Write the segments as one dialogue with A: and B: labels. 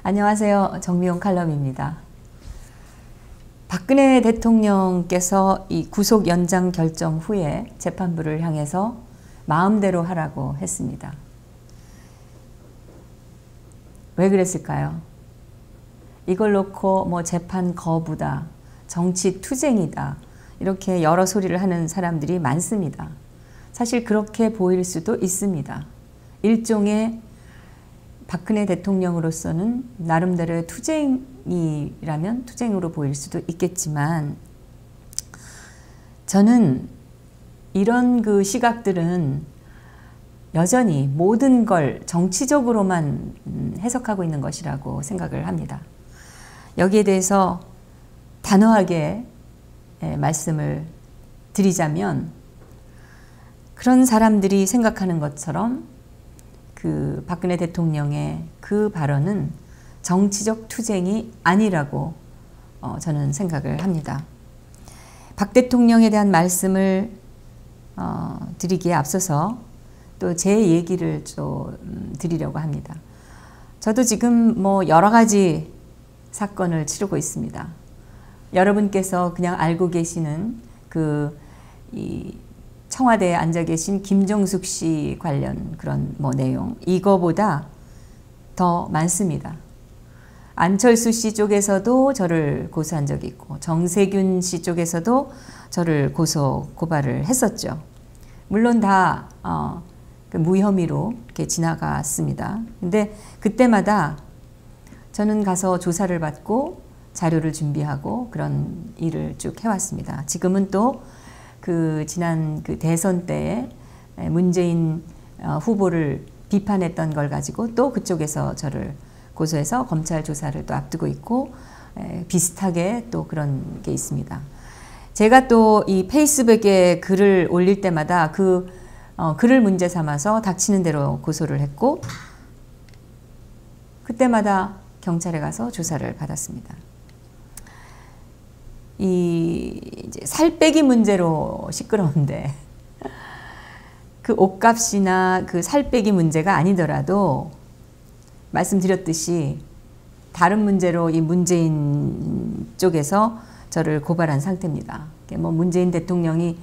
A: 안녕하세요. 정미용 칼럼입니다. 박근혜 대통령께서 이 구속 연장 결정 후에 재판부를 향해서 마음대로 하라고 했습니다. 왜 그랬을까요? 이걸 놓고 뭐 재판 거부다, 정치 투쟁이다, 이렇게 여러 소리를 하는 사람들이 많습니다. 사실 그렇게 보일 수도 있습니다. 일종의 박근혜 대통령으로서는 나름대로의 투쟁이라면 투쟁으로 보일 수도 있겠지만, 저는 이런 그 시각들은 여전히 모든 걸 정치적으로만 해석하고 있는 것이라고 생각을 합니다. 여기에 대해서 단호하게 말씀을 드리자면, 그런 사람들이 생각하는 것처럼 그 박근혜 대통령의 그 발언은 정치적 투쟁이 아니라고 저는 생각을 합니다. 박 대통령에 대한 말씀을 드리기에 앞서서 또 제 얘기를 좀 드리려고 합니다. 저도 지금 뭐 여러 가지 사건을 치르고 있습니다. 여러분께서 그냥 알고 계시는 이 청와대에 앉아 계신 김정숙 씨 관련 그런 뭐 내용, 이거보다 더 많습니다. 안철수 씨 쪽에서도 저를 고소한 적이 있고, 정세균 씨 쪽에서도 저를 고발을 했었죠. 물론 다 무혐의로 이렇게 지나갔습니다. 근데 그때마다 저는 가서 조사를 받고 자료를 준비하고 그런 일을 쭉 해왔습니다. 지금은 또 지난 대선 때에 문재인 후보를 비판했던 걸 가지고 또 그쪽에서 저를 고소해서 검찰 조사를 또 앞두고 있고, 비슷하게 또 그런 게 있습니다. 제가 또 이 페이스북에 글을 올릴 때마다 글을 문제 삼아서 닥치는 대로 고소를 했고, 그때마다 경찰에 가서 조사를 받았습니다. 이제 살 빼기 문제로 시끄러운데, 그 옷값이나 그 살 빼기 문제가 아니더라도 말씀드렸듯이 다른 문제로 이 문재인 쪽에서 저를 고발한 상태입니다. 뭐 문재인 대통령이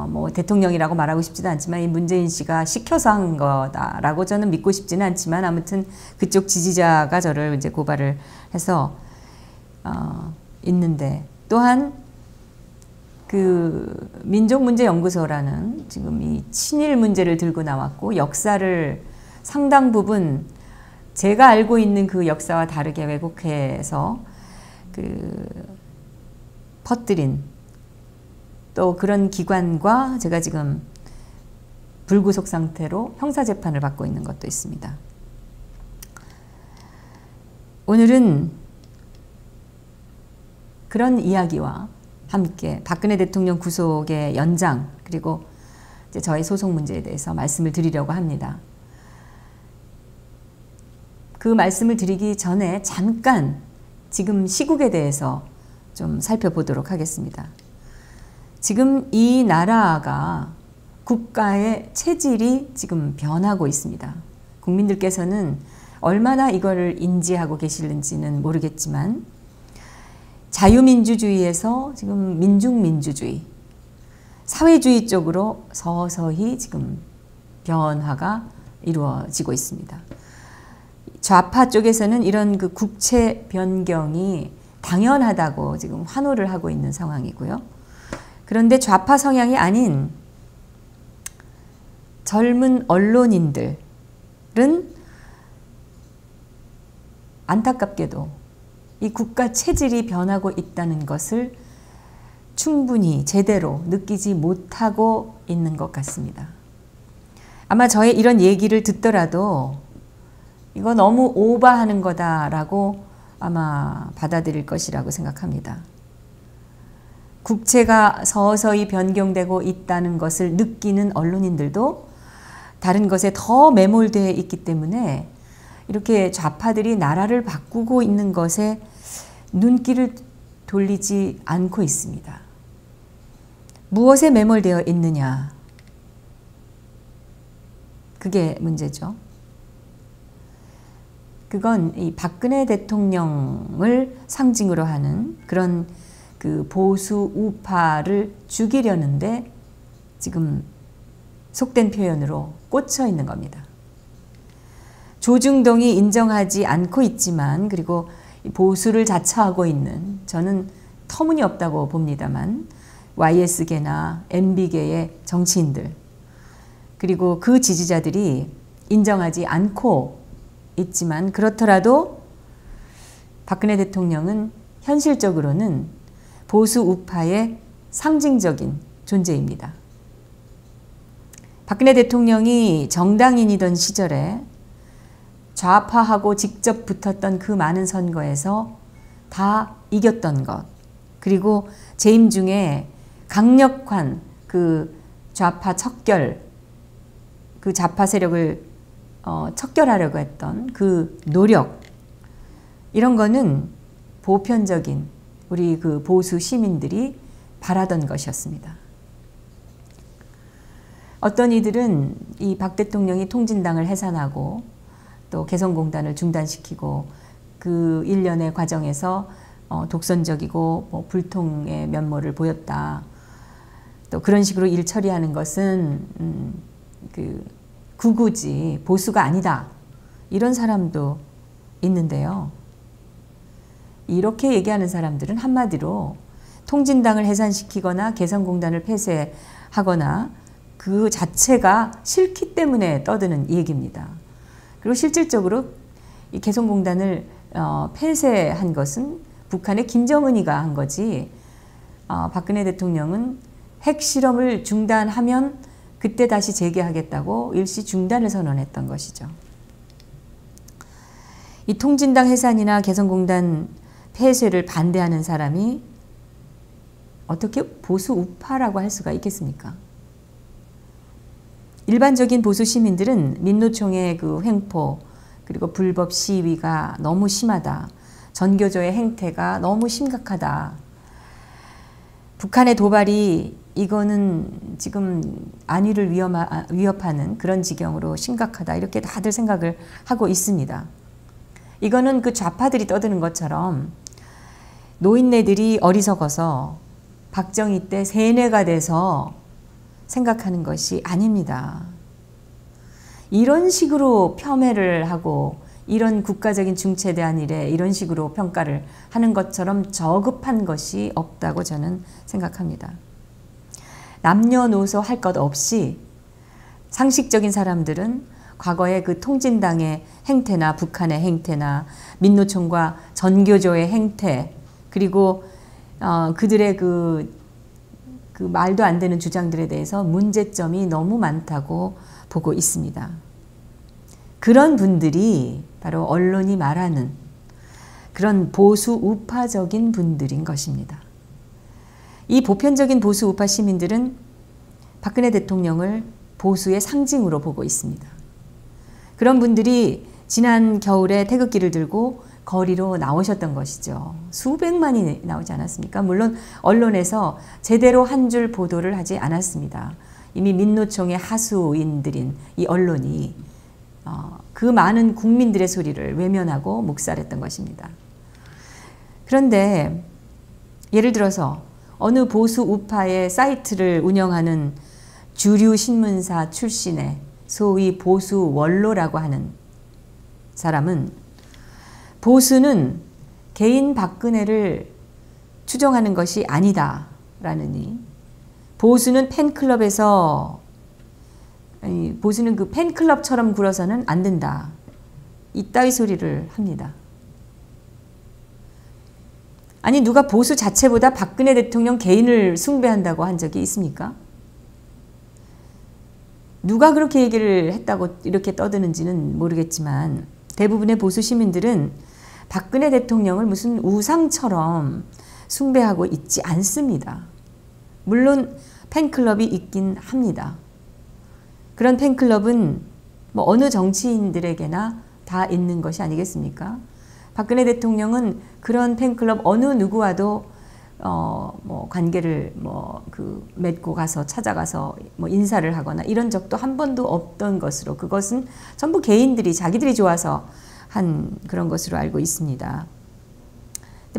A: 뭐 대통령이라고 말하고 싶지도 않지만 이 문재인 씨가 시켜서 한 거다라고 저는 믿고 싶지는 않지만, 아무튼 그쪽 지지자가 저를 이제 고발을 해서 있는데, 또한 민족문제연구소라는 지금 이 친일 문제를 들고 나왔고, 역사를 상당 부분 제가 알고 있는 그 역사와 다르게 왜곡해서 퍼뜨린 또 그런 기관과 제가 지금 불구속 상태로 형사재판을 받고 있는 것도 있습니다. 오늘은 그런 이야기와 함께 박근혜 대통령 구속의 연장, 그리고 이제 저의 소송 문제에 대해서 말씀을 드리려고 합니다. 그 말씀을 드리기 전에 잠깐 지금 시국에 대해서 좀 살펴보도록 하겠습니다. 지금 이 나라가 국가의 체질이 지금 변하고 있습니다. 국민들께서는 얼마나 이거를 인지하고 계실는지는 모르겠지만, 자유민주주의에서 지금 민중민주주의, 사회주의 쪽으로 서서히 지금 변화가 이루어지고 있습니다. 좌파 쪽에서는 이런 국채 변경이 당연하다고 지금 환호를 하고 있는 상황이고요. 그런데 좌파 성향이 아닌 젊은 언론인들은 안타깝게도 이 국가 체질이 변하고 있다는 것을 충분히 제대로 느끼지 못하고 있는 것 같습니다. 아마 저의 이런 얘기를 듣더라도 이거 너무 오버하는 거다라고 아마 받아들일 것이라고 생각합니다. 국채가 서서히 변경되고 있다는 것을 느끼는 언론인들도 다른 것에 더 매몰되어 있기 때문에 이렇게 좌파들이 나라를 바꾸고 있는 것에 눈길을 돌리지 않고 있습니다. 무엇에 매몰되어 있느냐? 그게 문제죠. 그건 이 박근혜 대통령을 상징으로 하는 그런 그 보수 우파를 죽이려는데 지금 속된 표현으로 꽂혀 있는 겁니다. 조중동이 인정하지 않고 있지만, 그리고 보수를 자처하고 있는, 저는 터무니없다고 봅니다만, YS계나 MB계의 정치인들, 그리고 그 지지자들이 인정하지 않고 있지만, 그렇더라도 박근혜 대통령은 현실적으로는 보수 우파의 상징적인 존재입니다. 박근혜 대통령이 정당인이던 시절에 좌파하고 직접 붙었던 그 많은 선거에서 다 이겼던 것, 그리고 재임 중에 강력한 그 좌파 척결, 그 좌파 세력을 척결하려고 했던 그 노력, 이런 거는 보편적인 우리 그 보수 시민들이 바라던 것이었습니다. 어떤 이들은 이 박 대통령이 통진당을 해산하고 또 개성공단을 중단시키고 그 일련의 과정에서 독선적이고 뭐 불통의 면모를 보였다. 또 그런 식으로 일 처리하는 것은 그 구구지 보수가 아니다. 이런 사람도 있는데요. 이렇게 얘기하는 사람들은 한마디로 통진당을 해산시키거나 개성공단을 폐쇄하거나 그 자체가 싫기 때문에 떠드는 얘기입니다. 그리고 실질적으로 이 개성공단을 폐쇄한 것은 북한의 김정은이가 한 거지, 박근혜 대통령은 핵실험을 중단하면 그때 다시 재개하겠다고 일시 중단을 선언했던 것이죠. 이 통진당 해산이나 개성공단 폐쇄를 반대하는 사람이 어떻게 보수 우파라고 할 수가 있겠습니까? 일반적인 보수 시민들은 민노총의 그 횡포, 그리고 불법 시위가 너무 심하다, 전교조의 행태가 너무 심각하다, 북한의 도발이 이거는 지금 안위를 위협하는 그런 지경으로 심각하다, 이렇게 다들 생각을 하고 있습니다. 이거는 그 좌파들이 떠드는 것처럼 노인네들이 어리석어서 박정희 때 세뇌가 돼서 생각하는 것이 아닙니다. 이런 식으로 폄훼를 하고 이런 국가적인 중체대한 일에 이런 식으로 평가를 하는 것처럼 저급한 것이 없다고 저는 생각합니다. 남녀노소 할 것 없이 상식적인 사람들은 과거의 그 통진당의 행태나 북한의 행태나 민노총과 전교조의 행태, 그리고 그들의 그 말도 안 되는 주장들에 대해서 문제점이 너무 많다고 보고 있습니다. 그런 분들이 바로 언론이 말하는 그런 보수 우파적인 분들인 것입니다. 이 보편적인 보수 우파 시민들은 박근혜 대통령을 보수의 상징으로 보고 있습니다. 그런 분들이 지난 겨울에 태극기를 들고 거리로 나오셨던 것이죠. 수백만이 나오지 않았습니까? 물론 언론에서 제대로 한 줄 보도를 하지 않았습니다. 이미 민노총의 하수인들인 이 언론이 그 많은 국민들의 소리를 외면하고 묵살했던 것입니다. 그런데 예를 들어서 어느 보수 우파의 사이트를 운영하는 주류 신문사 출신의 소위 보수 원로라고 하는 사람은 보수는 개인 박근혜를 추종하는 것이 아니다 라느니, 보수는 팬클럽에서 보수는 그 팬클럽처럼 굴어서는 안 된다, 이따위 소리를 합니다. 아니, 누가 보수 자체보다 박근혜 대통령 개인을 숭배한다고 한 적이 있습니까? 누가 그렇게 얘기를 했다고 이렇게 떠드는지는 모르겠지만 대부분의 보수 시민들은 박근혜 대통령을 무슨 우상처럼 숭배하고 있지 않습니다. 물론 팬클럽이 있긴 합니다. 그런 팬클럽은 뭐 어느 정치인들에게나 다 있는 것이 아니겠습니까? 박근혜 대통령은 그런 팬클럽 어느 누구와도 뭐 관계를 맺고 가서 찾아가서 뭐 인사를 하거나 이런 적도 한 번도 없던 것으로, 그것은 전부 개인들이 자기들이 좋아서 한 그런 것으로 알고 있습니다.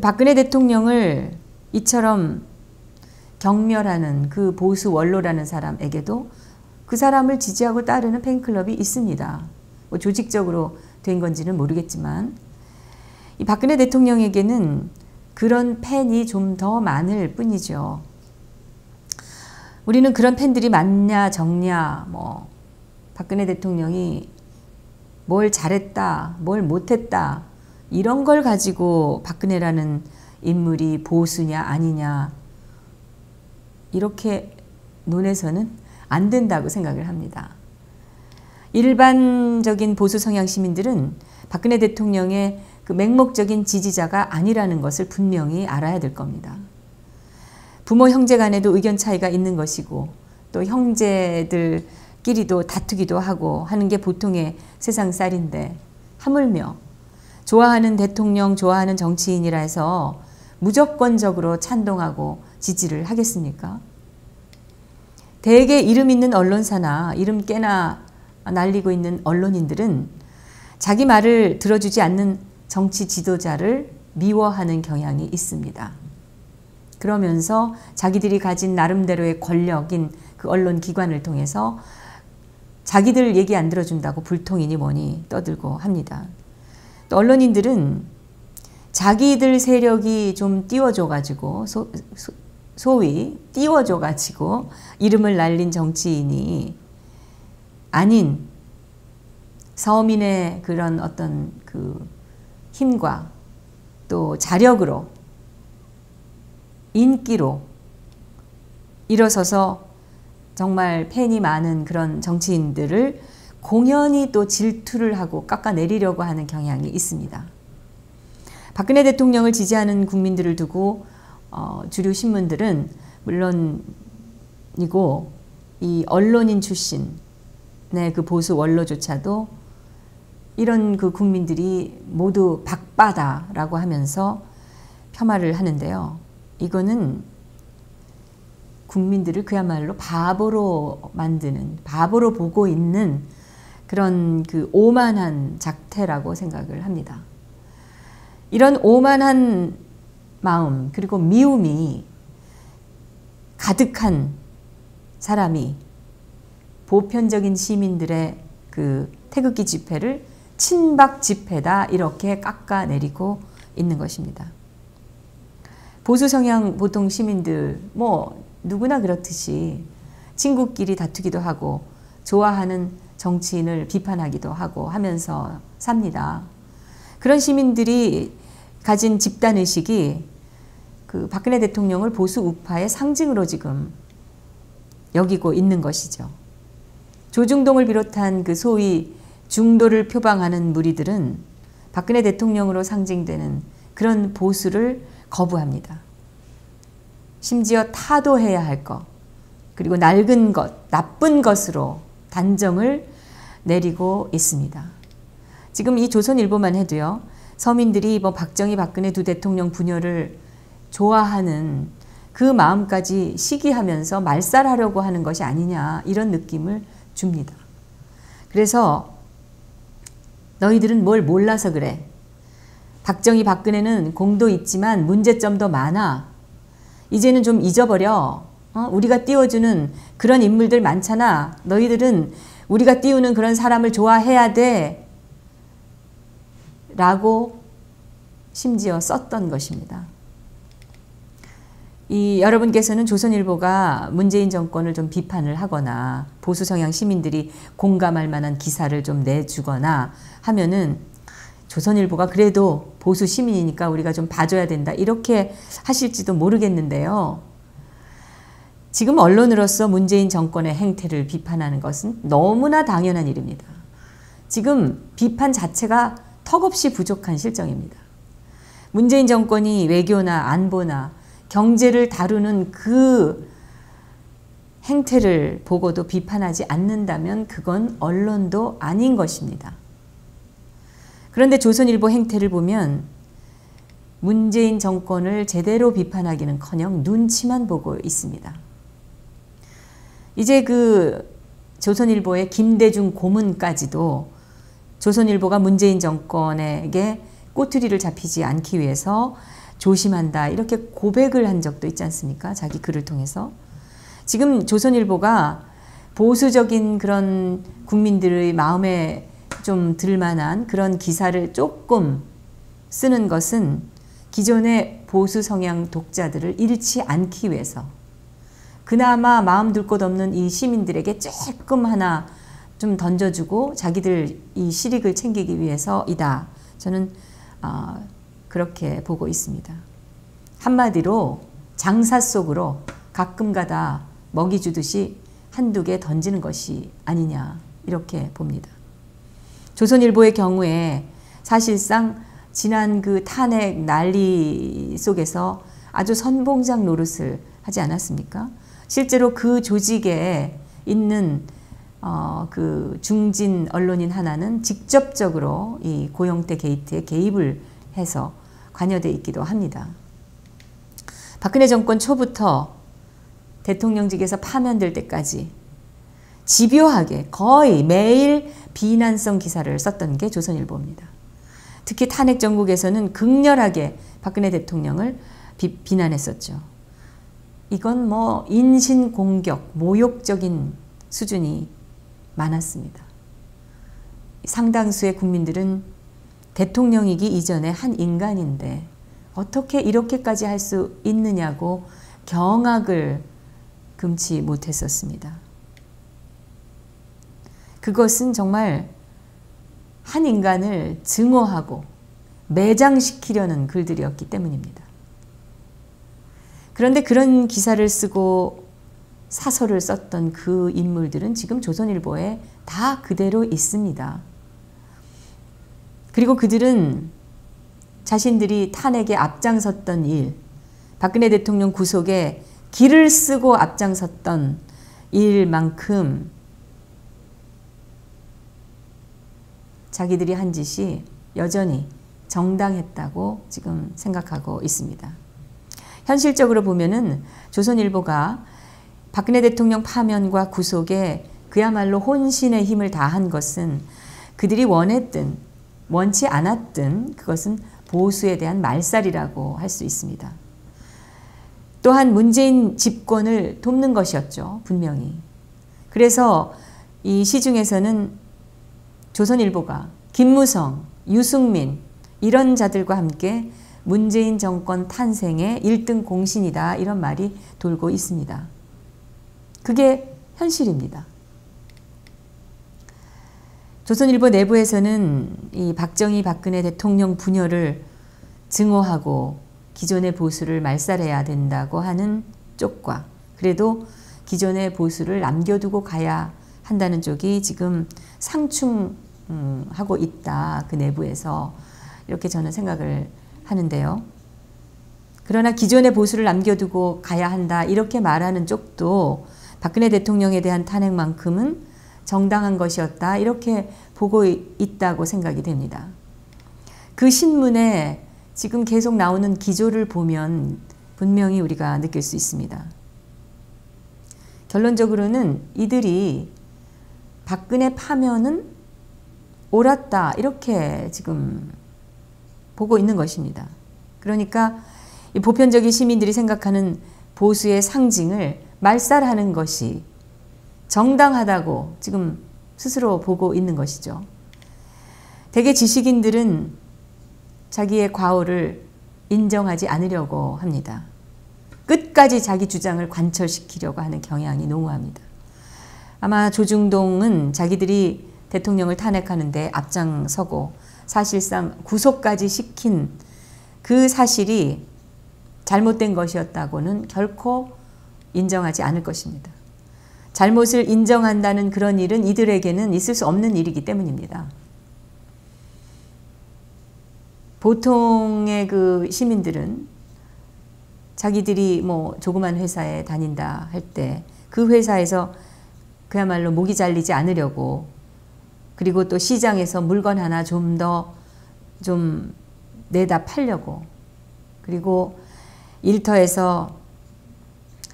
A: 박근혜 대통령을 이처럼 경멸하는 그 보수 원로라는 사람에게도 그 사람을 지지하고 따르는 팬클럽이 있습니다. 뭐 조직적으로 된 건지는 모르겠지만 이 박근혜 대통령에게는 그런 팬이 좀 더 많을 뿐이죠. 우리는 그런 팬들이 많냐 적냐, 뭐 박근혜 대통령이 뭘 잘했다, 뭘 못했다 이런 걸 가지고 박근혜라는 인물이 보수냐 아니냐 이렇게 논해서는 안 된다고 생각을 합니다. 일반적인 보수 성향 시민들은 박근혜 대통령의 그 맹목적인 지지자가 아니라는 것을 분명히 알아야 될 겁니다. 부모 형제 간에도 의견 차이가 있는 것이고 또 형제들끼리도 다투기도 하고 하는 게 보통의 세상살인데 하물며 좋아하는 대통령, 좋아하는 정치인이라 해서 무조건적으로 찬동하고 지지를 하겠습니까? 대개 이름 있는 언론사나 이름 깨나 날리고 있는 언론인들은 자기 말을 들어주지 않는 정치 지도자를 미워하는 경향이 있습니다. 그러면서 자기들이 가진 나름대로의 권력인 그 언론 기관을 통해서 자기들 얘기 안 들어준다고 불통이니 뭐니 떠들고 합니다. 또 언론인들은 자기들 세력이 좀 띄워줘가지고 소위 띄워줘가지고 이름을 날린 정치인이 아닌 서민의 그런 어떤 그 힘과 또 자력으로 인기로 일어서서 정말 팬이 많은 그런 정치인들을 공연히 또 질투를 하고 깎아내리려고 하는 경향이 있습니다. 박근혜 대통령을 지지하는 국민들을 두고 주류 신문들은 물론이고 이 언론인 출신의 그 보수 원로조차도 이런 그 국민들이 모두 박바다라고 하면서 폄하를 하는데요. 이거는 국민들을 그야말로 바보로 만드는, 바보로 보고 있는 그런 그 오만한 작태라고 생각을 합니다. 이런 오만한 마음 그리고 미움이 가득한 사람이 보편적인 시민들의 그 태극기 집회를 친박 집회다 이렇게 깎아내리고 있는 것입니다. 보수 성향 보통 시민들 뭐 누구나 그렇듯이 친구끼리 다투기도 하고 좋아하는 정치인을 비판하기도 하고 하면서 삽니다. 그런 시민들이 가진 집단의식이 그 박근혜 대통령을 보수 우파의 상징으로 지금 여기고 있는 것이죠. 조중동을 비롯한 그 소위 중도를 표방하는 무리들은 박근혜 대통령으로 상징되는 그런 보수를 거부합니다. 심지어 타도해야 할 것, 그리고 낡은 것, 나쁜 것으로 단정을 내리고 있습니다. 지금 이 조선일보만 해도요. 서민들이 뭐 박정희, 박근혜 두 대통령 분열을 좋아하는 그 마음까지 시기하면서 말살하려고 하는 것이 아니냐 이런 느낌을 줍니다. 그래서 너희들은 뭘 몰라서 그래. 박정희, 박근혜는 공도 있지만 문제점도 많아. 이제는 좀 잊어버려. 우리가 띄워주는 그런 인물들 많잖아. 너희들은 우리가 띄우는 그런 사람을 좋아해야 돼. 라고 심지어 썼던 것입니다. 여러분께서는 조선일보가 문재인 정권을 좀 비판을 하거나 보수 성향 시민들이 공감할 만한 기사를 좀 내주거나 하면은 조선일보가 그래도 보수 시민이니까 우리가 좀 봐줘야 된다 이렇게 하실지도 모르겠는데요. 지금 언론으로서 문재인 정권의 행태를 비판하는 것은 너무나 당연한 일입니다. 지금 비판 자체가 턱없이 부족한 실정입니다. 문재인 정권이 외교나 안보나 경제를 다루는 그 행태를 보고도 비판하지 않는다면 그건 언론도 아닌 것입니다. 그런데 조선일보 행태를 보면 문재인 정권을 제대로 비판하기는커녕 눈치만 보고 있습니다. 이제 그 조선일보의 김대중 고문까지도 조선일보가 문재인 정권에게 꼬투리를 잡히지 않기 위해서 조심한다 이렇게 고백을 한 적도 있지 않습니까? 자기 글을 통해서. 지금 조선일보가 보수적인 그런 국민들의 마음에 좀 들만한 그런 기사를 조금 쓰는 것은 기존의 보수 성향 독자들을 잃지 않기 위해서, 그나마 마음 둘 곳 없는 이 시민들에게 조금 하나 좀 던져주고 자기들 이 실익을 챙기기 위해서이다. 저는 그렇게 보고 있습니다. 한마디로 장사 속으로 가끔가다 먹이 주듯이 한두 개 던지는 것이 아니냐 이렇게 봅니다. 조선일보의 경우에 사실상 지난 그 탄핵 난리 속에서 아주 선봉장 노릇을 하지 않았습니까? 실제로 그 조직에 있는 그 중진 언론인 하나는 직접적으로 이 고영태 게이트에 개입을 해서 관여되어 있기도 합니다. 박근혜 정권 초부터 대통령직에서 파면될 때까지 집요하게 거의 매일 비난성 기사를 썼던 게 조선일보입니다. 특히 탄핵 정국에서는 극렬하게 박근혜 대통령을 비난했었죠. 이건 뭐 인신공격, 모욕적인 수준이 많았습니다. 상당수의 국민들은 대통령이기 이전에 한 인간인데 어떻게 이렇게까지 할 수 있느냐고 경악을 금치 못했었습니다. 그것은 정말 한 인간을 증오하고 매장시키려는 글들이었기 때문입니다. 그런데 그런 기사를 쓰고 사설을 썼던 그 인물들은 지금 조선일보에 다 그대로 있습니다. 그리고 그들은 자신들이 탄핵에 앞장섰던 일, 박근혜 대통령 구속에 길을 쓰고 앞장섰던 일만큼 자기들이 한 짓이 여전히 정당했다고 지금 생각하고 있습니다. 현실적으로 보면은 조선일보가 박근혜 대통령 파면과 구속에 그야말로 혼신의 힘을 다한 것은 그들이 원했든 원치 않았든 그것은 보수에 대한 말살이라고 할 수 있습니다. 또한 문재인 집권을 돕는 것이었죠. 분명히. 그래서 이 시중에서는 조선일보가 김무성, 유승민 이런 자들과 함께 문재인 정권 탄생의 1등 공신이다 이런 말이 돌고 있습니다. 그게 현실입니다. 조선일보 내부에서는 이 박정희 박근혜 대통령 분열을 증오하고 기존의 보수를 말살해야 된다고 하는 쪽과 그래도 기존의 보수를 남겨두고 가야 한다는 쪽이 지금 상충하고 있다. 그 내부에서 이렇게 저는 생각을 하는데요. 그러나 기존의 보수를 남겨두고 가야 한다 이렇게 말하는 쪽도 박근혜 대통령에 대한 탄핵만큼은 정당한 것이었다 이렇게 보고 있다고 생각이 됩니다. 그 신문에 지금 계속 나오는 기조를 보면 분명히 우리가 느낄 수 있습니다. 결론적으로는 이들이 박근혜 파면은 옳았다 이렇게 지금 보고 있는 것입니다. 그러니까 이 보편적인 시민들이 생각하는 보수의 상징을 말살하는 것이 정당하다고 지금 스스로 보고 있는 것이죠. 대개 지식인들은 자기의 과오를 인정하지 않으려고 합니다. 끝까지 자기 주장을 관철시키려고 하는 경향이 농후합니다. 아마 조중동은 자기들이 대통령을 탄핵하는데 앞장서고 사실상 구속까지 시킨 그 사실이 잘못된 것이었다고는 결코 인정하지 않을 것입니다. 잘못을 인정한다는 그런 일은 이들에게는 있을 수 없는 일이기 때문입니다. 보통의 그 시민들은 자기들이 뭐 조그만 회사에 다닌다 할 때 그 회사에서 그야말로 목이 잘리지 않으려고 그리고 또 시장에서 물건 하나 좀 더 좀 내다 팔려고 그리고 일터에서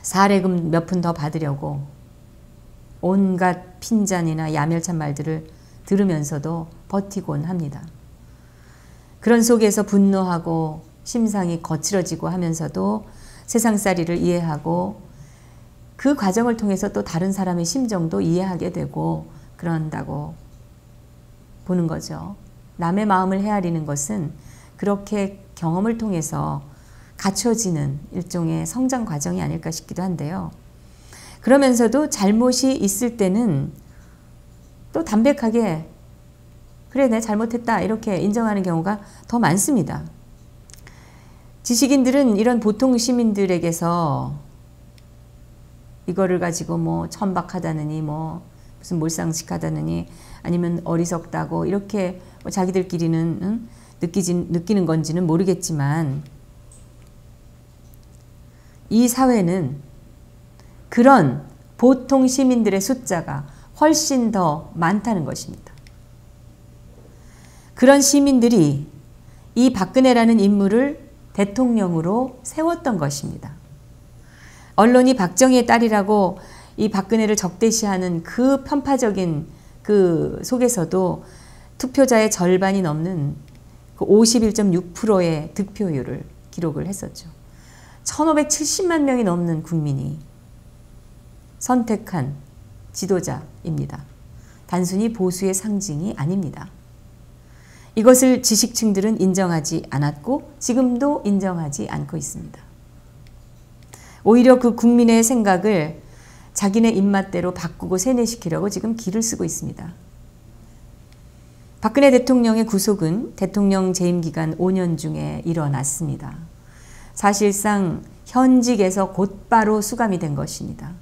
A: 사례금 몇 푼 더 받으려고 온갖 핀잔이나 야멸찬 말들을 들으면서도 버티곤 합니다. 그런 속에서 분노하고 심상이 거칠어지고 하면서도 세상살이를 이해하고 그 과정을 통해서 또 다른 사람의 심정도 이해하게 되고 그런다고 보는 거죠. 남의 마음을 헤아리는 것은 그렇게 경험을 통해서 갖춰지는 일종의 성장 과정이 아닐까 싶기도 한데요. 그러면서도 잘못이 있을 때는 또 담백하게 그래, 내가 잘못했다 이렇게 인정하는 경우가 더 많습니다. 지식인들은 이런 보통 시민들에게서 이거를 가지고 뭐 천박하다느니 뭐 무슨 몰상식하다느니 아니면 어리석다고 이렇게 뭐 자기들끼리는 느끼는 건지는 모르겠지만 이 사회는 그런 보통 시민들의 숫자가 훨씬 더 많다는 것입니다. 그런 시민들이 이 박근혜라는 인물을 대통령으로 세웠던 것입니다. 언론이 박정희의 딸이라고 이 박근혜를 적대시하는 그 편파적인 그 속에서도 투표자의 절반이 넘는 그 51.6%의 득표율을 기록을 했었죠. 1570만 명이 넘는 국민이 선택한 지도자입니다. 단순히 보수의 상징이 아닙니다. 이것을 지식층들은 인정하지 않았고 지금도 인정하지 않고 있습니다. 오히려 그 국민의 생각을 자기네 입맛대로 바꾸고 세뇌시키려고 지금 기를 쓰고 있습니다. 박근혜 대통령의 구속은 대통령 재임 기간 5년 중에 일어났습니다. 사실상 현직에서 곧바로 수감이 된 것입니다.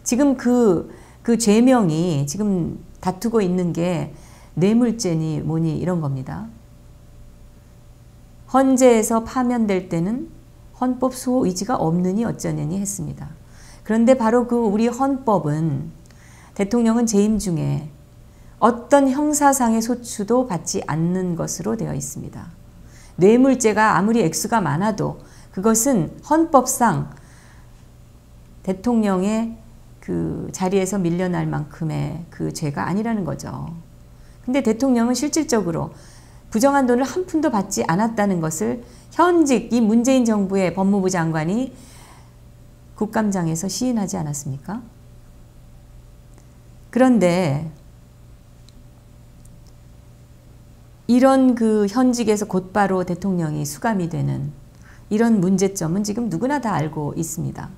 A: 지금 그 죄명이 지금 다투고 있는 게 뇌물죄니 뭐니 이런 겁니다. 헌재에서 파면될 때는 헌법 수호 의지가 없느니 어쩌느니 했습니다. 그런데 바로 그 우리 헌법은 대통령은 재임 중에 어떤 형사상의 소추도 받지 않는 것으로 되어 있습니다. 뇌물죄가 아무리 액수가 많아도 그것은 헌법상 대통령의 그 자리에서 밀려날 만큼의 그 죄가 아니라는 거죠. 근데 대통령은 실질적으로 부정한 돈을 한 푼도 받지 않았다는 것을 현직 이 문재인 정부의 법무부 장관이 국감장에서 시인하지 않았습니까? 그런데 이런 그 현직에서 곧바로 대통령이 수감이 되는 이런 문제점은 지금 누구나 다 알고 있습니다.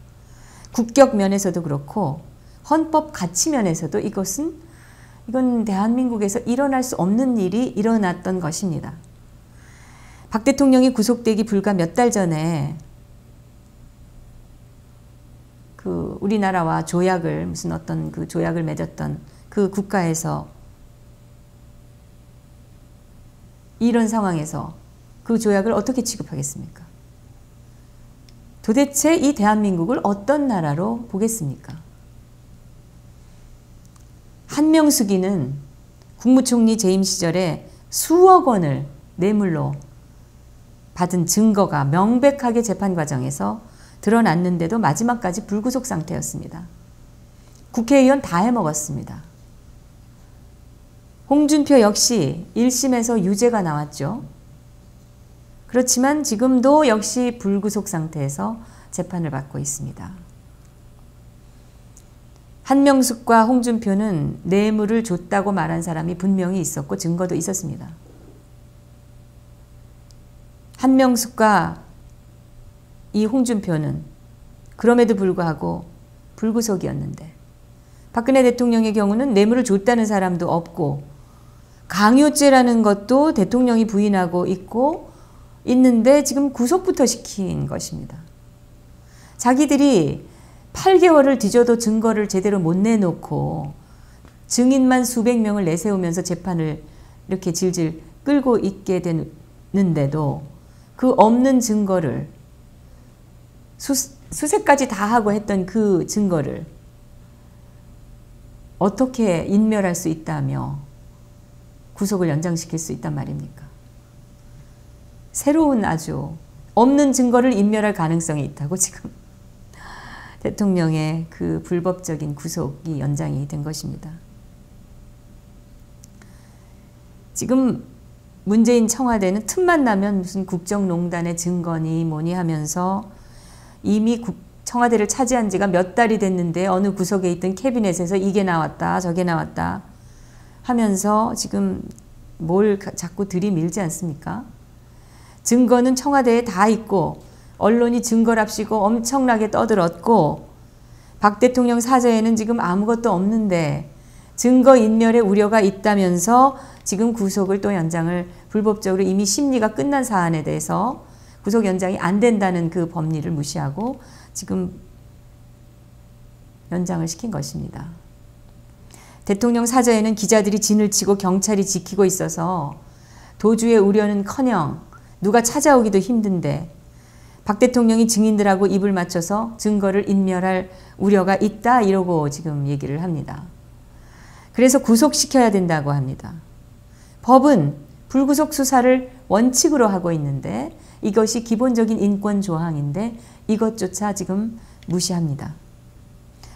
A: 국격 면에서도 그렇고 헌법 가치 면에서도 이건 대한민국에서 일어날 수 없는 일이 일어났던 것입니다. 박 대통령이 구속되기 불과 몇 달 전에 그 우리나라와 조약을 무슨 어떤 그 조약을 맺었던 그 국가에서 이런 상황에서 그 조약을 어떻게 취급하겠습니까? 도대체 이 대한민국을 어떤 나라로 보겠습니까? 한명숙이는 국무총리 재임 시절에 수억 원을 뇌물로 받은 증거가 명백하게 재판 과정에서 드러났는데도 마지막까지 불구속 상태였습니다. 국회의원 다 해먹었습니다. 홍준표 역시 1심에서 유죄가 나왔죠. 그렇지만 지금도 역시 불구속 상태에서 재판을 받고 있습니다. 한명숙과 홍준표는 뇌물을 줬다고 말한 사람이 분명히 있었고 증거도 있었습니다. 한명숙과 이 홍준표는 그럼에도 불구하고 불구속이었는데 박근혜 대통령의 경우는 뇌물을 줬다는 사람도 없고 강요죄라는 것도 대통령이 부인하고 있는데 지금 구속부터 시킨 것입니다. 자기들이 8개월을 뒤져도 증거를 제대로 못 내놓고 증인만 수백 명을 내세우면서 재판을 이렇게 질질 끌고 있게 되는데도 그 없는 증거를 수색까지 다 하고 했던 그 증거를 어떻게 인멸할 수 있다며 구속을 연장시킬 수 있단 말입니까? 새로운 아주 없는 증거를 인멸할 가능성이 있다고 지금 대통령의 그 불법적인 구속이 연장이 된 것입니다. 지금 문재인 청와대는 틈만 나면 무슨 국정농단의 증거니 뭐니 하면서 이미 청와대를 차지한 지가 몇 달이 됐는데 어느 구석에 있던 캐비넷에서 이게 나왔다 저게 나왔다 하면서 지금 뭘 자꾸 들이밀지 않습니까? 증거는 청와대에 다 있고 언론이 증거랍시고 엄청나게 떠들었고 박 대통령 사저에는 지금 아무것도 없는데 증거인멸의 우려가 있다면서 지금 구속을 또 연장을 불법적으로 이미 심리가 끝난 사안에 대해서 구속 연장이 안 된다는 그 법리를 무시하고 지금 연장을 시킨 것입니다. 대통령 사저에는 기자들이 진을 치고 경찰이 지키고 있어서 도주의 우려는커녕 누가 찾아오기도 힘든데 박 대통령이 증인들하고 입을 맞춰서 증거를 인멸할 우려가 있다 이러고 지금 얘기를 합니다. 그래서 구속시켜야 된다고 합니다. 법은 불구속 수사를 원칙으로 하고 있는데 이것이 기본적인 인권 조항인데 이것조차 지금 무시합니다.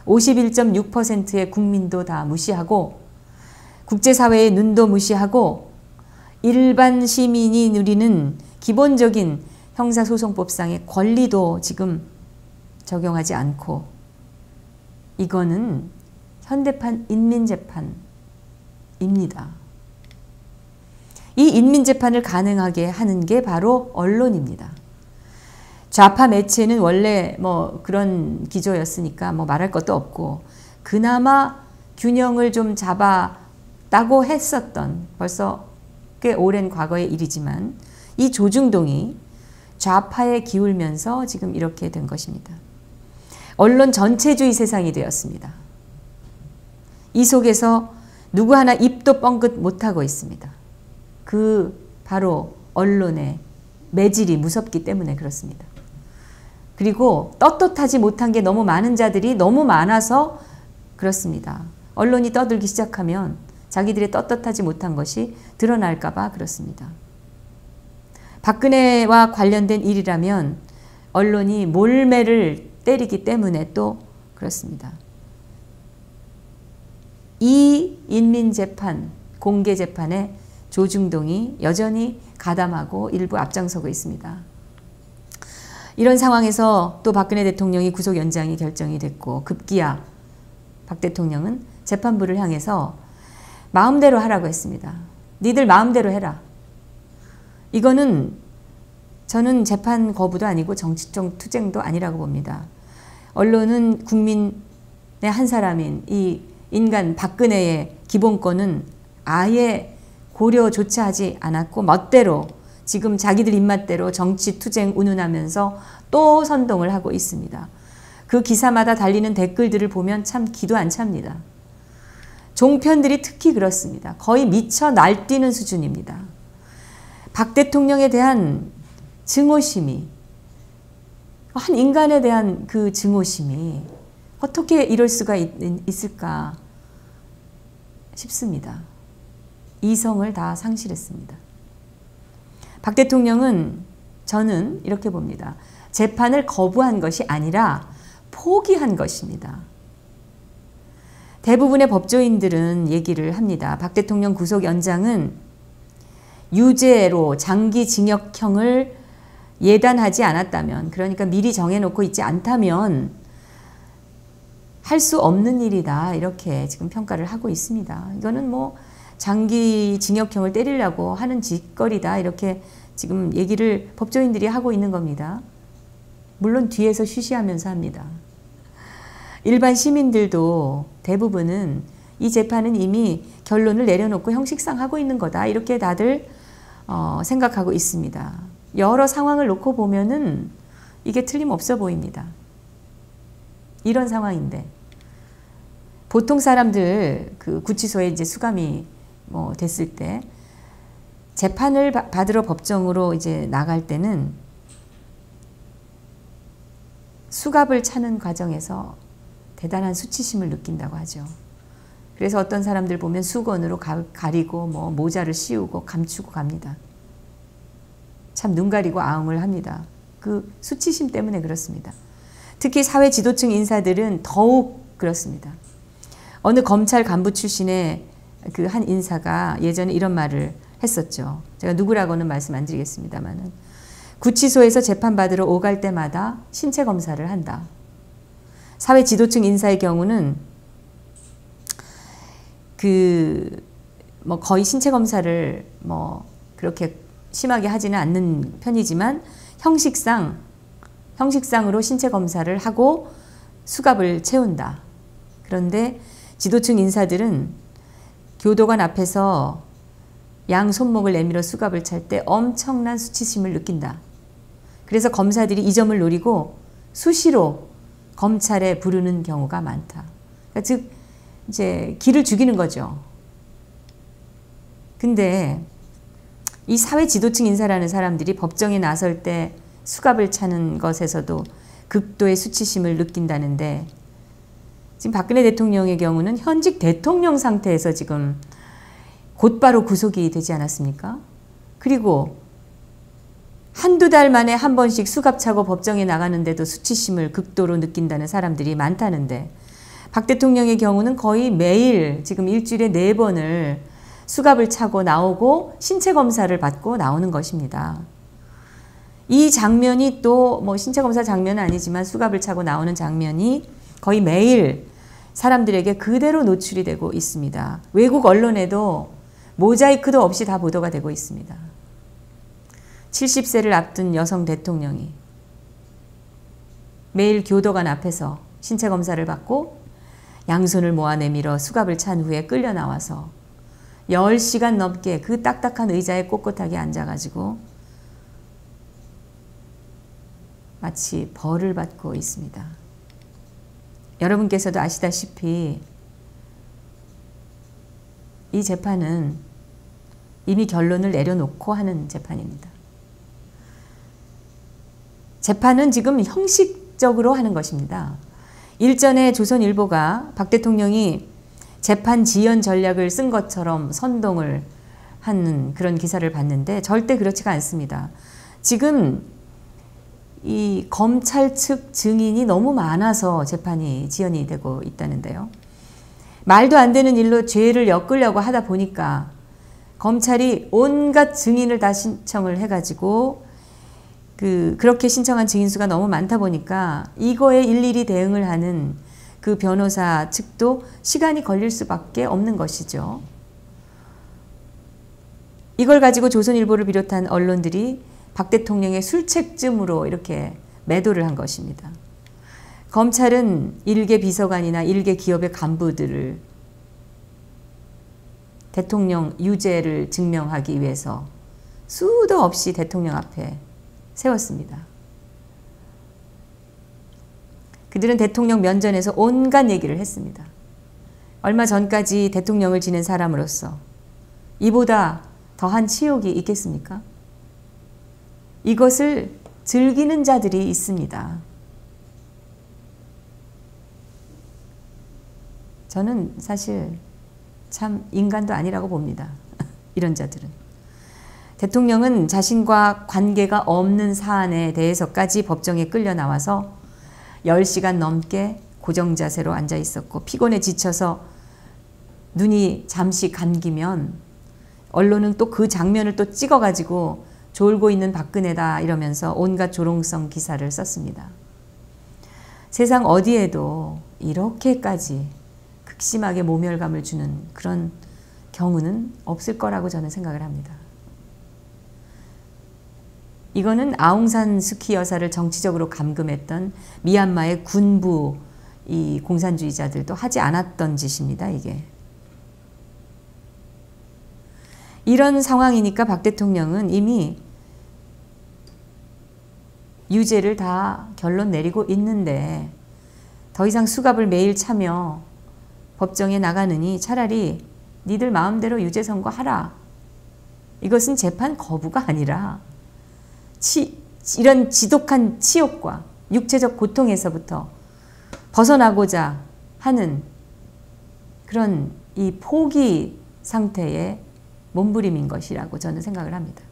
A: 51.6%의 국민도 다 무시하고 국제사회의 눈도 무시하고 일반 시민이 누리는 기본적인 형사소송법상의 권리도 지금 적용하지 않고 이거는 현대판 인민재판입니다. 이 인민재판을 가능하게 하는 게 바로 언론입니다. 좌파 매체는 원래 뭐 그런 기조였으니까 뭐 말할 것도 없고 그나마 균형을 좀 잡았다고 했었던 벌써 꽤 오랜 과거의 일이지만 이 조중동이 좌파에 기울면서 지금 이렇게 된 것입니다. 언론 전체주의 세상이 되었습니다. 이 속에서 누구 하나 입도 뻥긋 못하고 있습니다. 그 바로 언론의 매질이 무섭기 때문에 그렇습니다. 그리고 떳떳하지 못한 게 너무 많은 자들이 너무 많아서 그렇습니다. 언론이 떠들기 시작하면 자기들의 떳떳하지 못한 것이 드러날까 봐 그렇습니다. 박근혜와 관련된 일이라면 언론이 몰매를 때리기 때문에 또 그렇습니다. 이 인민재판, 공개재판에 조중동이 여전히 가담하고 일부 앞장서고 있습니다. 이런 상황에서 또 박근혜 대통령이 구속 연장이 결정이 됐고 급기야 박 대통령은 재판부를 향해서 마음대로 하라고 했습니다. 니들 마음대로 해라. 이거는 저는 재판 거부도 아니고 정치적 투쟁도 아니라고 봅니다. 언론은 국민의 한 사람인 이 인간 박근혜의 기본권은 아예 고려조차 하지 않았고 멋대로 지금 자기들 입맛대로 정치 투쟁 운운하면서 또 선동을 하고 있습니다. 그 기사마다 달리는 댓글들을 보면 참 기도 안 찹니다. 종편들이 특히 그렇습니다. 거의 미쳐 날뛰는 수준입니다. 박 대통령에 대한 증오심이 한 인간에 대한 그 증오심이 어떻게 이럴 수가 있을까 싶습니다. 이성을 다 상실했습니다. 박 대통령은 저는 이렇게 봅니다. 재판을 거부한 것이 아니라 포기한 것입니다. 대부분의 법조인들은 얘기를 합니다. 박 대통령 구속 연장은 유죄로 장기징역형을 예단하지 않았다면, 그러니까 미리 정해놓고 있지 않다면 할 수 없는 일이다, 이렇게 지금 평가를 하고 있습니다. 이거는 뭐 장기징역형을 때리려고 하는 짓거리다, 이렇게 지금 얘기를 법조인들이 하고 있는 겁니다. 물론 뒤에서 쉬쉬하면서 합니다. 일반 시민들도 대부분은 이 재판은 이미 결론을 내려놓고 형식상 하고 있는 거다, 이렇게 다들 생각하고 있습니다. 여러 상황을 놓고 보면은 이게 틀림없어 보입니다. 이런 상황인데 보통 사람들 그 구치소에 이제 수감이 됐을 때 재판을 받으러 법정으로 이제 나갈 때는 수갑을 차는 과정에서 대단한 수치심을 느낀다고 하죠. 그래서 어떤 사람들 보면 수건으로 가리고 모자를 씌우고 감추고 갑니다. 참 눈 가리고 아웅을 합니다. 그 수치심 때문에 그렇습니다. 특히 사회 지도층 인사들은 더욱 그렇습니다. 어느 검찰 간부 출신의 그 한 인사가 예전에 이런 말을 했었죠. 제가 누구라고는 말씀 안 드리겠습니다만은. 구치소에서 재판받으러 오갈 때마다 신체 검사를 한다. 사회 지도층 인사의 경우는 거의 신체 검사를 그렇게 심하게 하지는 않는 편이지만 형식상으로 신체 검사를 하고 수갑을 채운다. 그런데 지도층 인사들은 교도관 앞에서 양 손목을 내밀어 수갑을 찰 때 엄청난 수치심을 느낀다. 그래서 검사들이 이 점을 노리고 수시로 검찰에 부르는 경우가 많다. 그러니까 즉 이제 기를 죽이는 거죠. 근데 이 사회 지도층 인사라는 사람들이 법정에 나설 때 수갑을 차는 것에서도 극도의 수치심을 느낀다는데 지금 박근혜 대통령의 경우는 현직 대통령 상태에서 지금 곧바로 구속이 되지 않았습니까? 그리고 한두 달 만에 한 번씩 수갑 차고 법정에 나가는데도 수치심을 극도로 느낀다는 사람들이 많다는데 박 대통령의 경우는 거의 매일 지금 일주일에 4번을 수갑을 차고 나오고 신체 검사를 받고 나오는 것입니다. 이 장면이 또 신체 검사 장면은 아니지만 수갑을 차고 나오는 장면이 거의 매일 사람들에게 그대로 노출이 되고 있습니다. 외국 언론에도 모자이크도 없이 다 보도가 되고 있습니다. 70세를 앞둔 여성 대통령이 매일 교도관 앞에서 신체 검사를 받고 양손을 모아 내밀어 수갑을 찬 후에 끌려 나와서 10시간 넘게 그 딱딱한 의자에 꼿꼿하게 앉아가지고 마치 벌을 받고 있습니다. 여러분께서도 아시다시피 이 재판은 이미 결론을 내려놓고 하는 재판입니다. 재판은 지금 형식적으로 하는 것입니다. 일전에 조선일보가 박 대통령이 재판 지연 전략을 쓴 것처럼 선동을 하는 그런 기사를 봤는데 절대 그렇지가 않습니다. 지금 이 검찰 측 증인이 너무 많아서 재판이 지연이 되고 있다는데요. 말도 안 되는 일로 죄를 엮으려고 하다 보니까 검찰이 온갖 증인을 다 신청을 해가지고 그렇게 신청한 증인 수가 너무 많다 보니까 이거에 일일이 대응을 하는 그 변호사 측도 시간이 걸릴 수밖에 없는 것이죠. 이걸 가지고 조선일보를 비롯한 언론들이 박 대통령의 술책쯤으로 이렇게 매도를 한 것입니다. 검찰은 일개 비서관이나 일개 기업의 간부들을 대통령 유죄를 증명하기 위해서 수도 없이 대통령 앞에 세웠습니다. 그들은 대통령 면전에서 온갖 얘기를 했습니다. 얼마 전까지 대통령을 지낸 사람으로서 이보다 더한 치욕이 있겠습니까? 이것을 즐기는 자들이 있습니다. 저는 사실 참 인간도 아니라고 봅니다. 이런 자들은. 대통령은 자신과 관계가 없는 사안에 대해서까지 법정에 끌려 나와서 10시간 넘게 고정자세로 앉아 있었고 피곤에 지쳐서 눈이 잠시 감기면 언론은 또 그 장면을 또 찍어가지고 졸고 있는 박근혜다 이러면서 온갖 조롱성 기사를 썼습니다. 세상 어디에도 이렇게까지 극심하게 모멸감을 주는 그런 경우는 없을 거라고 저는 생각을 합니다. 이거는 아웅산 스키 여사를 정치적으로 감금했던 미얀마의 군부 이 공산주의자들도 하지 않았던 짓입니다. 이게. 이런 상황이니까 박 대통령은 이미 유죄를 다 결론 내리고 있는데 더 이상 수갑을 매일 차며 법정에 나가느니 차라리 니들 마음대로 유죄 선고하라. 이것은 재판 거부가 아니라 이런 지독한 치욕과 육체적 고통에서부터 벗어나고자 하는 그런 이 포기 상태의 몸부림인 것이라고 저는 생각을 합니다.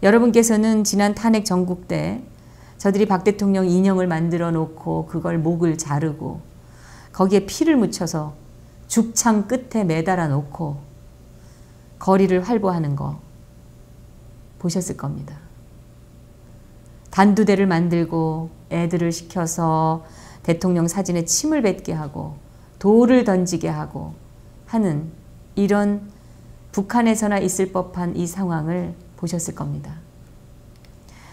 A: 여러분께서는 지난 탄핵 전국 때 저들이 박 대통령 인형을 만들어 놓고 그걸 목을 자르고 거기에 피를 묻혀서 죽창 끝에 매달아 놓고 거리를 활보하는 거 보셨을 겁니다. 단두대를 만들고 애들을 시켜서 대통령 사진에 침을 뱉게 하고 돌을 던지게 하고 하는 이런 북한에서나 있을 법한 이 상황을 보셨을 겁니다.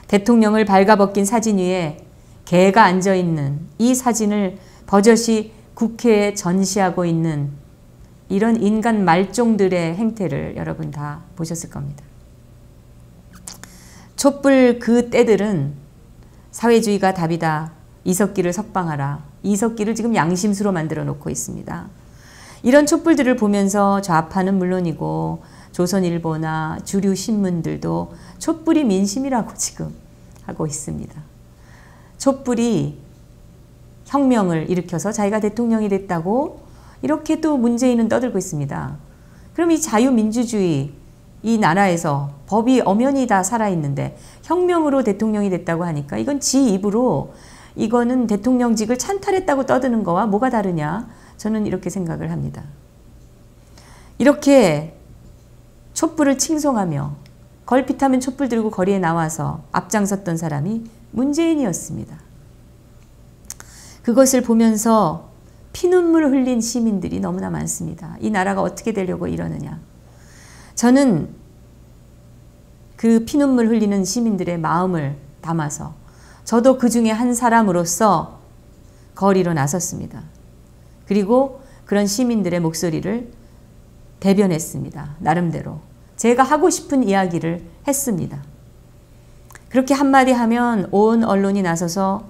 A: 대통령을 발가벗긴 사진 위에 개가 앉아있는 이 사진을 버젓이 국회에 전시하고 있는 이런 인간 말종들의 행태를 여러분 다 보셨을 겁니다. 촛불 그 때들은 사회주의가 답이다. 이석기를 석방하라. 이석기를 지금 양심수로 만들어 놓고 있습니다. 이런 촛불들을 보면서 좌파는 물론이고 조선일보나 주류 신문들도 촛불이 민심이라고 지금 하고 있습니다. 촛불이 혁명을 일으켜서 자기가 대통령이 됐다고 이렇게 또 문재인은 떠들고 있습니다. 그럼 이 자유민주주의 이 나라에서 법이 엄연히 다 살아있는데 혁명으로 대통령이 됐다고 하니까 이건 지 입으로 이거는 대통령직을 찬탈했다고 떠드는 거와 뭐가 다르냐? 저는 이렇게 생각을 합니다. 이렇게 촛불을 칭송하며 걸핏하면 촛불 들고 거리에 나와서 앞장섰던 사람이 문재인이었습니다. 그것을 보면서 피눈물 흘린 시민들이 너무나 많습니다. 이 나라가 어떻게 되려고 이러느냐. 저는 그 피눈물 흘리는 시민들의 마음을 담아서 저도 그 중에 한 사람으로서 거리로 나섰습니다. 그리고 그런 시민들의 목소리를 대변했습니다. 나름대로. 제가 하고 싶은 이야기를 했습니다. 그렇게 한마디 하면 온 언론이 나서서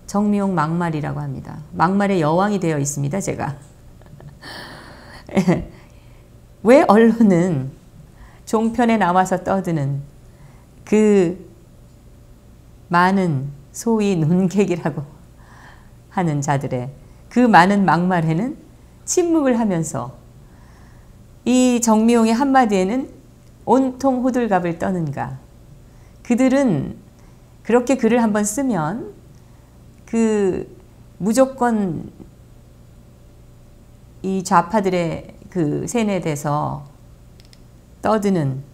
A: 정미용 막말이라고 합니다. 막말의 여왕이 되어 있습니다. 제가. 왜 언론은 종편에 나와서 떠드는 그 많은 소위 논객이라고 하는 자들의 그 많은 막말에는 침묵을 하면서 이 정미용의 한마디에는 온통 호들갑을 떠는가. 그들은 그렇게 글을 한번 쓰면 그 무조건 이 좌파들의 그 세뇌돼서 떠드는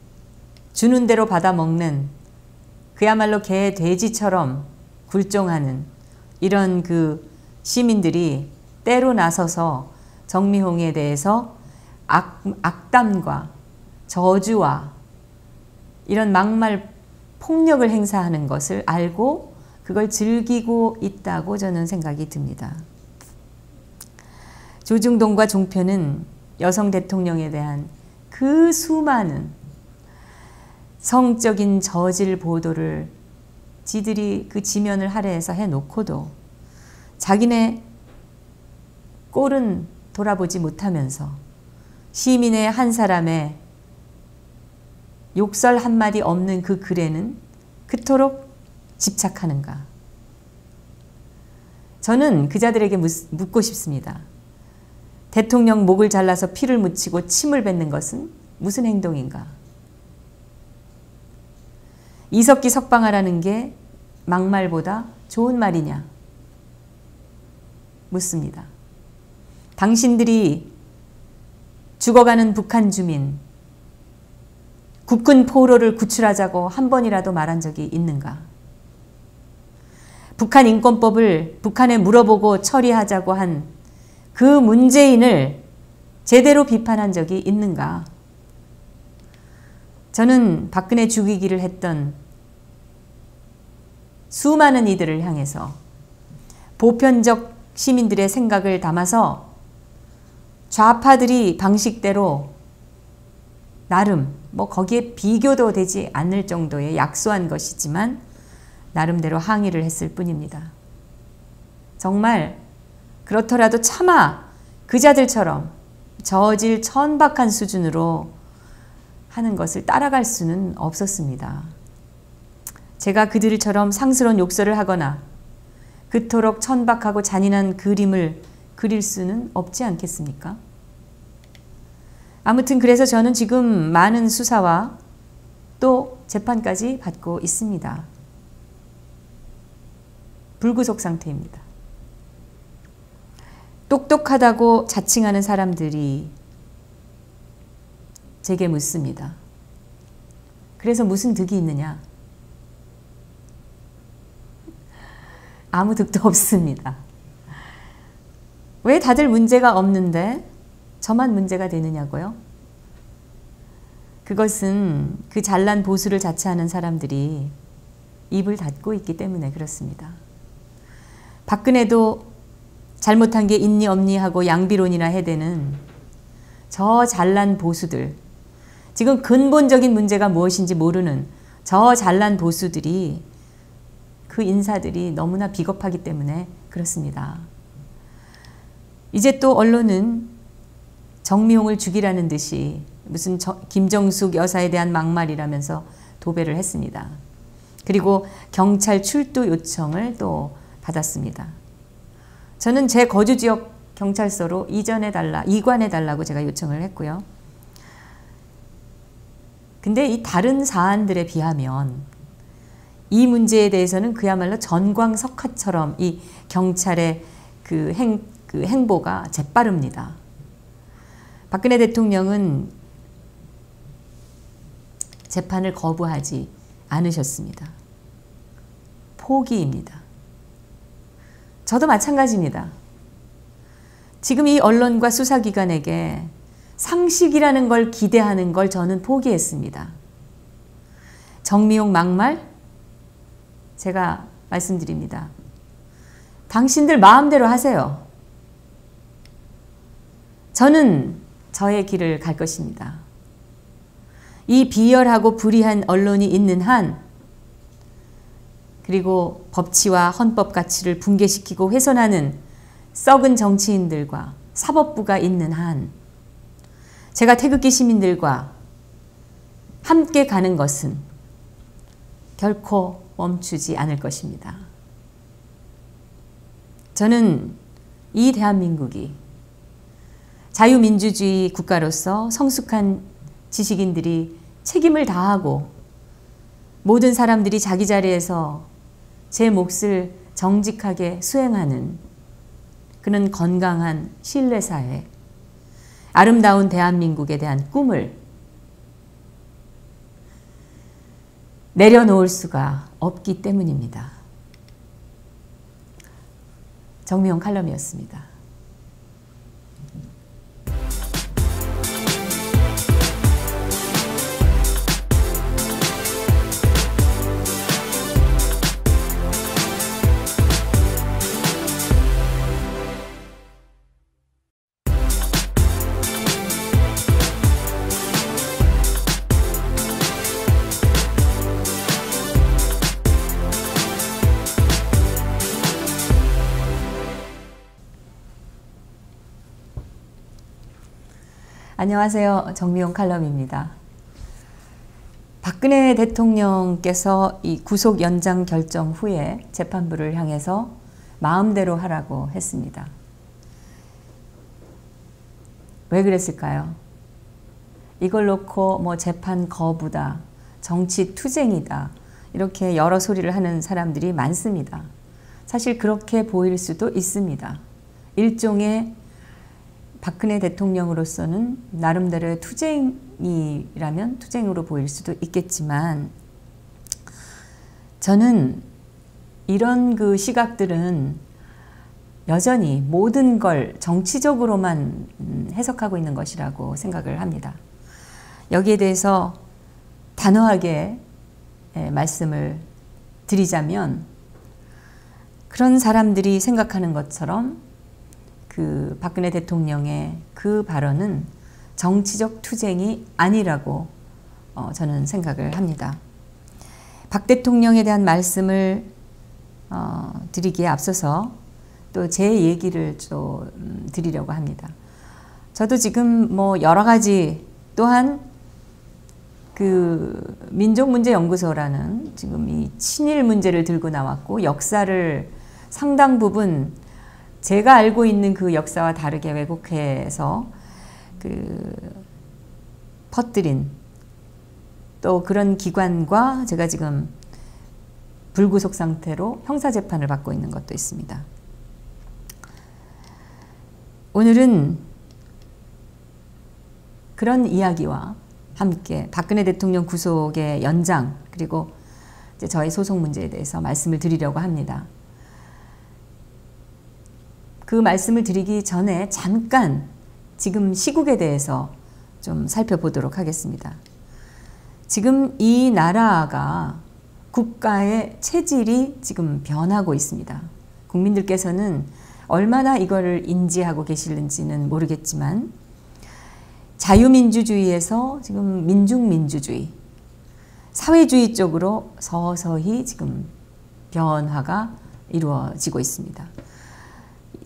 A: 주는 대로 받아먹는 그야말로 개 돼지처럼 굴종하는 이런 그 시민들이 때로 나서서 정미홍에 대해서 악담과 저주와 이런 막말 폭력을 행사하는 것을 알고 그걸 즐기고 있다고 저는 생각이 듭니다. 조중동과 종편은 여성 대통령에 대한 그 수많은 성적인 저질 보도를 지들이 그 지면을 할애해서 해놓고도 자기네 꼴은 돌아보지 못하면서 시민의 한 사람의 욕설 한마디 없는 그 글에는 그토록 집착하는가. 저는 그자들에게 묻고 싶습니다. 대통령 목을 잘라서 피를 묻히고 침을 뱉는 것은 무슨 행동인가? 이석기 석방하라는 게 막말보다 좋은 말이냐? 묻습니다. 당신들이 죽어가는 북한 주민, 국군 포로를 구출하자고 한 번이라도 말한 적이 있는가? 북한 인권법을 북한에 물어보고 처리하자고 한 그 문재인을 제대로 비판한 적이 있는가? 저는 박근혜 죽이기를 했던 수많은 이들을 향해서 보편적 시민들의 생각을 담아서 좌파들이 방식대로 나름 뭐 거기에 비교도 되지 않을 정도의 약소한 것이지만 나름대로 항의를 했을 뿐입니다. 정말 그렇더라도 차마 그자들처럼 저질 천박한 수준으로 하는 것을 따라갈 수는 없었습니다. 제가 그들처럼 상스러운 욕설을 하거나 그토록 천박하고 잔인한 그림을 그릴 수는 없지 않겠습니까? 아무튼 그래서 저는 지금 많은 수사와 또 재판까지 받고 있습니다. 불구속 상태입니다. 똑똑하다고 자칭하는 사람들이 제게 묻습니다. 그래서 무슨 득이 있느냐? 아무 득도 없습니다. 왜 다들 문제가 없는데 저만 문제가 되느냐고요? 그것은 그 잘난 보수를 자처하는 사람들이 입을 닫고 있기 때문에 그렇습니다. 박근혜도 잘못한 게 있니 없니 하고 양비론이나 해대는 저 잘난 보수들, 지금 근본적인 문제가 무엇인지 모르는 저 잘난 보수들이, 그 인사들이 너무나 비겁하기 때문에 그렇습니다. 이제 또 언론은 정미용을 죽이라는 듯이 무슨 김정숙 여사에 대한 막말이라면서 도배를 했습니다. 그리고 경찰 출두 요청을 또 받았습니다. 저는 제 거주지역 경찰서로 이관해달라고 제가 요청을 했고요. 근데 이 다른 사안들에 비하면 이 문제에 대해서는 그야말로 전광석화처럼 이 경찰의 그 행보가 재빠릅니다. 박근혜 대통령은 재판을 거부하지 않으셨습니다. 포기입니다. 저도 마찬가지입니다. 지금 이 언론과 수사기관에게 상식이라는 걸 기대하는 걸 저는 포기했습니다. 정미용 막말? 제가 말씀드립니다. 당신들 마음대로 하세요. 저는 저의 길을 갈 것입니다. 이 비열하고 불의한 언론이 있는 한, 그리고 법치와 헌법 가치를 붕괴시키고 훼손하는 썩은 정치인들과 사법부가 있는 한, 제가 태극기 시민들과 함께 가는 것은 결코 멈추지 않을 것입니다. 저는 이 대한민국이 자유민주주의 국가로서 성숙한 지식인들이 책임을 다하고 모든 사람들이 자기 자리에서 제 몫을 정직하게 수행하는 그런 건강한 신뢰사회, 아름다운 대한민국에 대한 꿈을 내려놓을 수가 없기 때문입니다. 정미용 칼럼이었습니다. 안녕하세요. 정미용 칼럼입니다. 박근혜 대통령께서 이 구속 연장 결정 후에 재판부를 향해서 마음대로 하라고 했습니다. 왜 그랬을까요? 이걸 놓고 뭐 재판 거부다, 정치 투쟁이다, 이렇게 여러 소리를 하는 사람들이 많습니다. 사실 그렇게 보일 수도 있습니다. 일종의 박근혜 대통령으로서는 나름대로의 투쟁이라면 투쟁으로 보일 수도 있겠지만, 저는 이런 그 시각들은 여전히 모든 걸 정치적으로만 해석하고 있는 것이라고 생각을 합니다. 여기에 대해서 단호하게 말씀을 드리자면, 그런 사람들이 생각하는 것처럼 그 박근혜 대통령의 그 발언은 정치적 투쟁이 아니라고 저는 생각을 합니다. 박 대통령에 대한 말씀을 드리기에 앞서서 또 제 얘기를 좀 드리려고 합니다. 저도 지금 뭐 여러 가지, 또한 그 민족문제연구소라는 지금 이 친일 문제를 들고 나왔고, 역사를 상당 부분 제가 알고 있는 그 역사와 다르게 왜곡해서 그 퍼뜨린 또 그런 기관과 제가 지금 불구속 상태로 형사재판을 받고 있는 것도 있습니다. 오늘은 그런 이야기와 함께 박근혜 대통령 구속의 연장 그리고 이제 저희 소송 문제에 대해서 말씀을 드리려고 합니다. 그 말씀을 드리기 전에 잠깐 지금 시국에 대해서 좀 살펴보도록 하겠습니다. 지금 이 나라가 국가의 체질이 지금 변하고 있습니다. 국민들께서는 얼마나 이거를 인지하고 계시는지는 모르겠지만 자유민주주의에서 지금 민중민주주의, 사회주의 쪽으로 서서히 지금 변화가 이루어지고 있습니다.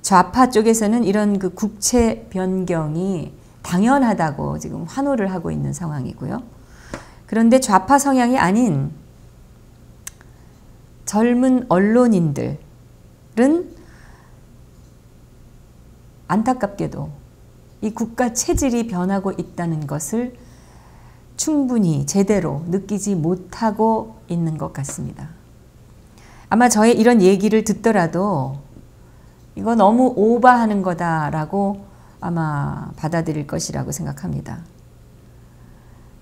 A: 좌파 쪽에서는 이런 그 국채 변경이 당연하다고 지금 환호를 하고 있는 상황이고요. 그런데 좌파 성향이 아닌 젊은 언론인들은 안타깝게도 이 국가 체질이 변하고 있다는 것을 충분히 제대로 느끼지 못하고 있는 것 같습니다. 아마 저의 이런 얘기를 듣더라도 이거 너무 오버하는 거다라고 아마 받아들일 것이라고 생각합니다.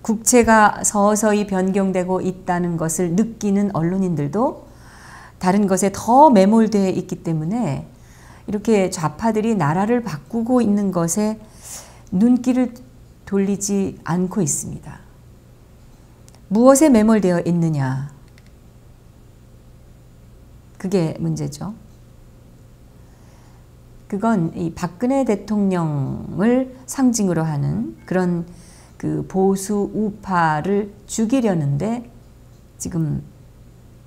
A: 국채가 서서히 변경되고 있다는 것을 느끼는 언론인들도 다른 것에 더 매몰되어 있기 때문에 이렇게 좌파들이 나라를 바꾸고 있는 것에 눈길을 돌리지 않고 있습니다. 무엇에 매몰되어 있느냐? 그게 문제죠. 그건 이 박근혜 대통령을 상징으로 하는 그런 그 보수 우파를 죽이려는데 지금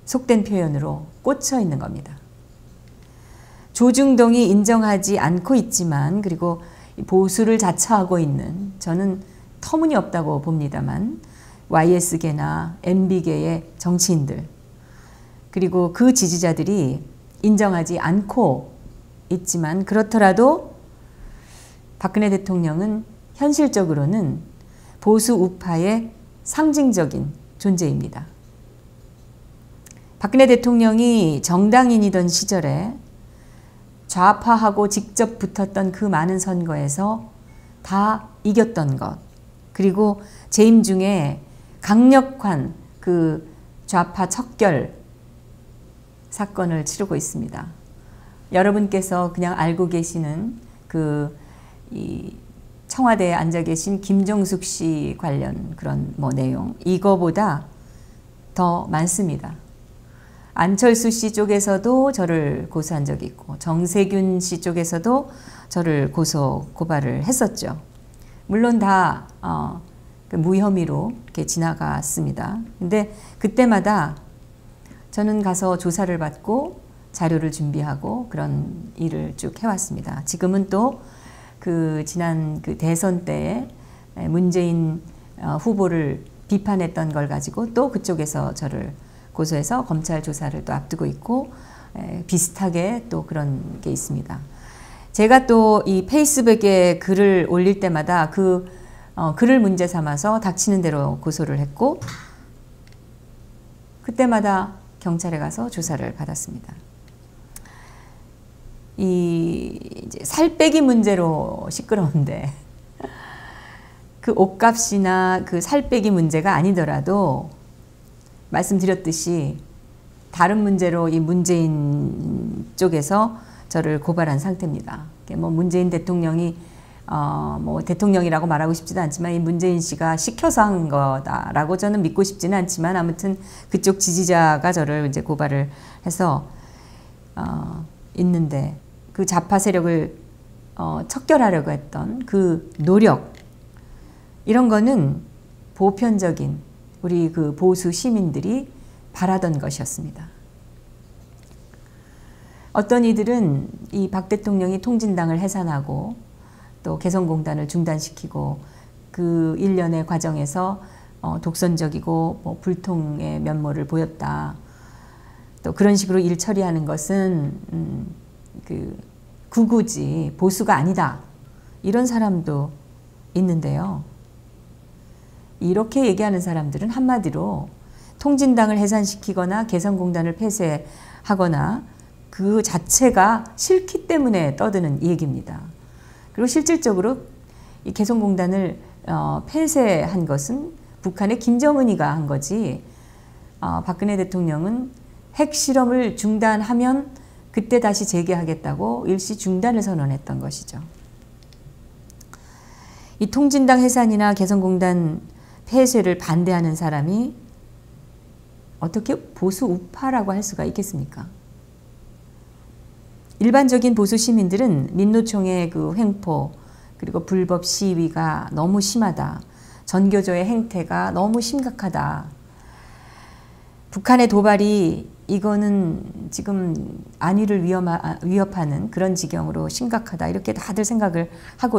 A: 속된 표현으로 꽂혀 있는 겁니다. 조중동이 인정하지 않고 있지만 그리고 보수를 자처하고 있는 저는 터무니없다고 봅니다만 YS계나 MB계의 정치인들 그리고 그 지지자들이 인정하지 않고 있지만 그렇더라도 박근혜 대통령은 현실적으로는 보수 우파의 상징적인 존재입니다. 박근혜 대통령이 정당인이던 시절에 좌파하고 직접 붙었던 그 많은 선거에서 다 이겼던 것 그리고 재임 중에 강력한 그 좌파 척결 사건을 치르고 있습니다. 여러분께서 그냥 알고 계시는 이 청와대에 앉아 계신 김정숙 씨 관련 그런 내용 이거보다 더 많습니다. 안철수 씨 쪽에서도 저를 고소한 적이 있고 정세균 씨 쪽에서도 저를 고발을 했었죠. 물론 다 무혐의로 이렇게 지나갔습니다. 근데 그때마다 저는 가서 조사를 받고 자료를 준비하고 그런 일을 쭉 해왔습니다. 지금은 또 지난 대선 때에 문재인 후보를 비판했던 걸 가지고 또 그쪽에서 저를 고소해서 검찰 조사를 또 앞두고 있고 비슷하게 또 그런 게 있습니다. 제가 또 이 페이스북에 글을 올릴 때마다 글을 문제 삼아서 닥치는 대로 고소를 했고 그때마다 경찰에 가서 조사를 받았습니다. 이제 살 빼기 문제로 시끄러운데 그 옷값이나 그 살 빼기 문제가 아니더라도 말씀드렸듯이 다른 문제로 이 문재인 쪽에서 저를 고발한 상태입니다. 문재인 대통령이 대통령이라고 말하고 싶지도 않지만 이 문재인 씨가 시켜서 한 거다라고 저는 믿고 싶지는 않지만 아무튼 그쪽 지지자가 저를 이제 고발을 해서 있는데 그 좌파 세력을 척결하려고 했던 그 노력 이런 거는 보편적인 우리 그 보수 시민들이 바라던 것이었습니다. 어떤 이들은 이 박 대통령이 통진당을 해산하고 또 개성공단을 중단시키고 그 일련의 과정에서 독선적이고 불통의 면모를 보였다. 또 그런 식으로 일 처리하는 것은 극우지 보수가 아니다. 이런 사람도 있는데요. 이렇게 얘기하는 사람들은 한마디로 통진당을 해산시키거나 개성공단을 폐쇄하거나 그 자체가 싫기 때문에 떠드는 얘기입니다. 그리고 실질적으로 이 개성공단을 폐쇄한 것은 북한의 김정은이가 한 거지, 박근혜 대통령은 핵실험을 중단하면 그때 다시 재개하겠다고 일시 중단을 선언했던 것이죠. 이 통진당 해산이나 개성공단 폐쇄를 반대하는 사람이 어떻게 보수 우파라고 할 수가 있겠습니까? 일반적인 보수 시민들은 민노총의 그 횡포 그리고 불법 시위가 너무 심하다. 전교조의 행태가 너무 심각하다. 북한의 도발이 이거는 지금 안위를 위협하는 그런 지경으로 심각하다. 이렇게 다들 생각을 하고